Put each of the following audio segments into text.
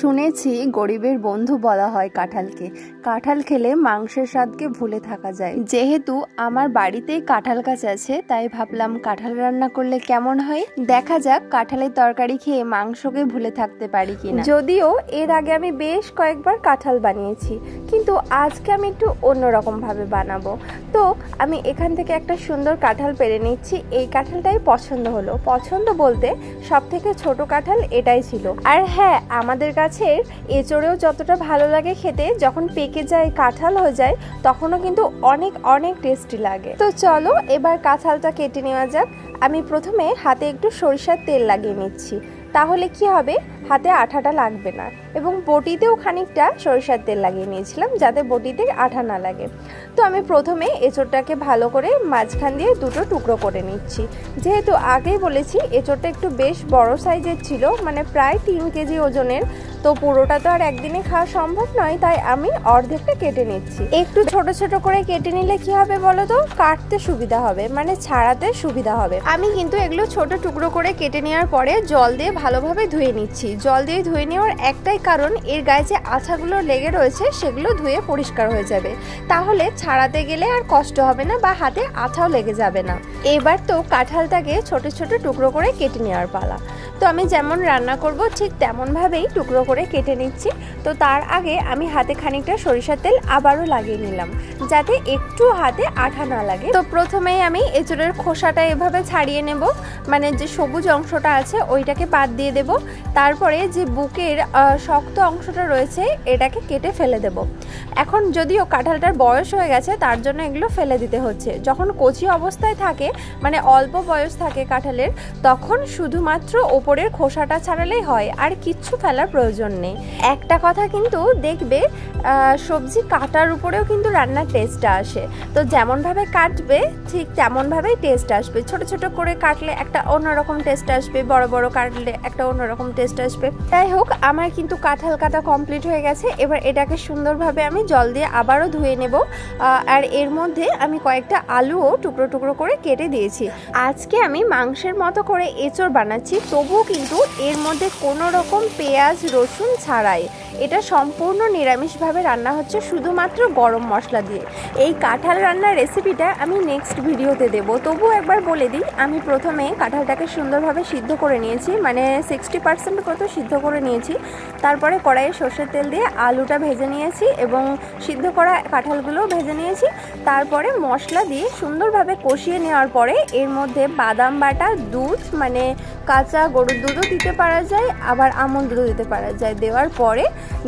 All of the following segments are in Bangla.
শুনেছি গরিবের বন্ধু বলা হয় কাঁঠালকে। কাঁঠাল খেলে মাংসের স্বাদকে ভুলে থাকা যায়। যেহেতু আমার বাড়িতেই কাঁঠাল গাছ আছে, তাই ভাবলাম কাঁঠাল রান্না করলে কেমন হয়। দেখা যাক কাঁঠালের তরকারি খেয়ে মাংসকে ভুলে থাকতে পারি কিনা। যদিও এর আগে আমি বেশ কয়েকবার কাঁঠাল বানিয়েছি, কিন্তু আজকে আমি একটু অন্যরকম ভাবে বানাবো। তো আমি এখান থেকে একটা সুন্দর কাঁঠাল পেরে নিচ্ছি। এই কাঁঠালটাই পছন্দ হলো। পছন্দ বলতে সব থেকে ছোট কাঁঠাল এটাই ছিল। আর হ্যাঁ, আমাদের গাছের এঁচড়েও যতটা ভালো লাগে খেতে, যখন পেকে যায় কাঁঠাল হয়ে যায় তখনও কিন্তু অনেক অনেক টেস্টি লাগে। তো চলো এবার কাঁঠালটা কেটে নেওয়া যাক। আমি প্রথমে হাতে একটু সরিষার তেল লাগিয়ে নিচ্ছি, তাহলে কি হবে, হাতে আঠাটা লাগবে না। এবং বটিতেও খানিকটা সরিষার তেল লাগিয়ে নিয়েছিলাম, যাতে বটিতে আঠা না লাগে। তো আমি প্রথমে এঁচড়টাকে ভালো করে মাঝখান দিয়ে দুটো টুকরো করে নিচ্ছি। যেহেতু আগেই বলেছি এঁচড়টা একটু বেশ বড় সাইজের ছিল, মানে প্রায় 3 কেজি ওজনের, তো পুরোটা তো আর একদিনে খাওয়া সম্ভব নয়, তাই আমি অর্ধেকটা কেটে নিচ্ছি। একটু ছোট ছোট করে কেটে নিলে কি হবে বলো তো, কাটতে সুবিধা হবে, মানে ছাড়াতে সুবিধা হবে। আমি কিন্তু এগুলো ছোট টুকরো করে কেটে নেওয়ার পরে জল দিয়ে ভালোভাবে ধুয়ে নিচ্ছি। জল দিয়ে ধুয়ে নেওয়ার একটাই কারণ, এর গায়ে যে আঠাগুলো লেগে রয়েছে সেগুলো ধুয়ে পরিষ্কার হয়ে যাবে, তাহলে ছাড়াতে গেলে আর কষ্ট হবে না বা হাতে আঠাও লেগে যাবে না। এবার তো কাঁঠালটাকে ছোট ছোট টুকরো করে কেটে নেওয়ার পালা। তো আমি যেমন রান্না করব ঠিক তেমনভাবেই টুকরো করে কেটে নিচ্ছি। তো তার আগে আমি হাতে খানিকটা সরিষার তেল আবারও লাগিয়ে নিলাম, যাতে একটু হাতে আঠা না লাগে। তো প্রথমেই আমি এঁচড়ের খোসাটা এভাবে ছাড়িয়ে নেব, মানে যে সবুজ অংশটা আছে ওইটাকে বাদ দিয়ে দেব। তারপরে যে বুকের শক্ত অংশটা রয়েছে এটাকে কেটে ফেলে দেব। এখন যদিও কাঁঠালটার বয়স হয়ে গেছে, তার জন্য এগুলো ফেলে দিতে হচ্ছে। যখন কচি অবস্থায় থাকে, মানে অল্প বয়স থাকে কাঁঠালের, তখন শুধুমাত্র ওপরের খোসাটা ছাড়ালেই হয়, আর কিচ্ছু ফেলার প্রয়োজন নেই। একটা কথা কিন্তু দেখবে, সবজি কাটার উপরেও কিন্তু রান্নার টেস্টটা আসে। তো যেমনভাবে কাটবে ঠিক তেমনভাবেই টেস্ট আসবে। ছোট ছোট করে কাটলে একটা অন্যরকম টেস্ট আসবে, বড় বড় কাটলে একটা অন্যরকম টেস্ট আসবে। যাই হোক, আমার কিন্তু কাঁঠাল কাটা কমপ্লিট হয়ে গেছে। এবার এটাকে সুন্দরভাবে আমি জল দিয়ে আবারও ধুয়ে নেব। আর এর মধ্যে আমি কয়েকটা আলুও টুকরো টুকরো করে কেটে দিয়েছি। আজকে আমি মাংসের মতো করে এঁচড় বানাচ্ছি, তবুও কিন্তু এর মধ্যে কোনো রকম পেঁয়াজ রসুন ছাড়াই। এটা সম্পূর্ণ নিরামিষভাবে রান্না হচ্ছে, শুধুমাত্র গরম মশলা দিয়ে। এই কাঁঠাল রান্নার রেসিপিটা আমি নেক্সট ভিডিওতে দেব। তবুও একবার বলে দিই, আমি প্রথমে কাঁঠালটাকে সুন্দরভাবে সিদ্ধ করে নিয়েছি, মানে 60% মতো সিদ্ধ করে নিয়েছি। তারপরে কড়াইয়ে সর্ষের তেল দিয়ে আলুটা ভেজে নিয়েছি এবং সিদ্ধ করা কাঁঠালগুলোও ভেজে নিয়েছি। তারপরে মশলা দিয়ে সুন্দরভাবে কষিয়ে নেওয়ার পরে এর মধ্যে বাদাম বাটা, দুধ, মানে কাঁচা গরুর দুধও দিতে পারা যায়, আবার আমন্ড দুধও দিতে পারা যায়, দেওয়ার পরে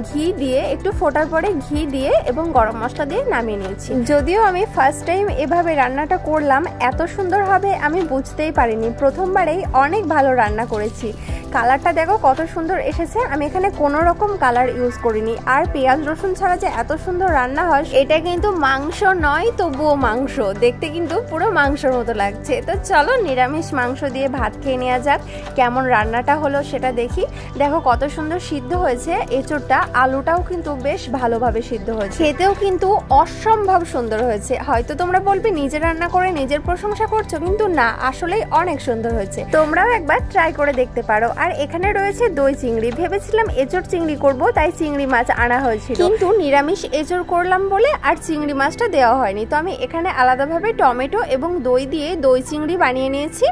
ঘি দিয়ে একটু ফোটার পরে ঘি দিয়ে এবং গরম মশলা দিয়ে নামিয়ে নিয়েছি। যদিও আমি ফার্স্ট টাইম এভাবে রান্নাটা করলাম, এত সুন্দর হবে আমি বুঝতেই পারিনি। প্রথমবারেই অনেক ভালো রান্না করেছি। কালারটা দেখো কত সুন্দর এসেছে। আমি এখানে কোনো রকম কালার ইউজ করিনি। আর পেঁয়াজ রসুন ছাড়া যে এত সুন্দর রান্না হয়, এটা কিন্তু মাংস নয়, তবুও মাংস দেখতে কিন্তু পুরো মাংসের মতো লাগছে। তো চলো নিরামিষ মাংস দিয়ে ভাত খেয়ে নেওয়া যাক। কেমন রান্নাটা হলো সেটা দেখি। দেখো কত সুন্দর সিদ্ধ হয়েছে এঁচড়টা, আলুটাও কিন্তু বেশ ভালোভাবে সিদ্ধ হয়েছে, খেতেও কিন্তু অসম্ভব সুন্দর হয়েছে। হয়তো তোমরা বলবে নিজে রান্না করে নিজের প্রশংসা করছো, কিন্তু না, আসলেই অনেক সুন্দর হয়েছে। তোমরাও একবার ট্রাই করে দেখতে পারো। আর এখানে রয়েছে দই চিংড়ি। ভেবেছিলাম এঁচড় চিংড়ি করব, তাই চিংড়ি মাছ আনা হয়েছিল, কিন্তু নিরামিষ এঁচড় করলাম বলে আর চিংড়ি মাছটা দেওয়া হয়নি। তো আমি এখানে আলাদাভাবে টমেটো এবং দই দিয়ে দই চিংড়ি বানিয়ে নিয়েছি।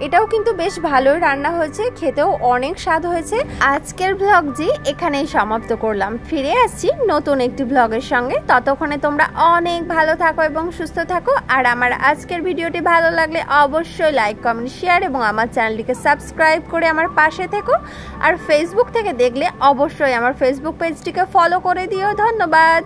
এটাও কিন্তু বেশ ভালোই রান্না হয়েছে, খেতেও অনেক স্বাদ হয়েছে। আজকের ব্লগটি এখানেই সমাপ্ত করলাম। ফিরে আসছি নতুন একটি ব্লগের সঙ্গে। ততক্ষণে তোমরা অনেক ভালো থাকো এবং সুস্থ থাকো। আর আমার আজকের ভিডিওটি ভালো লাগলে অবশ্যই লাইক, কমেন্ট, শেয়ার এবং আমার চ্যানেলটিকে সাবস্ক্রাইব করে আমার পাশে থেকো। আর ফেসবুক থেকে দেখলে অবশ্যই আমার ফেসবুক পেজটিকে ফলো করে দিও। ধন্যবাদ।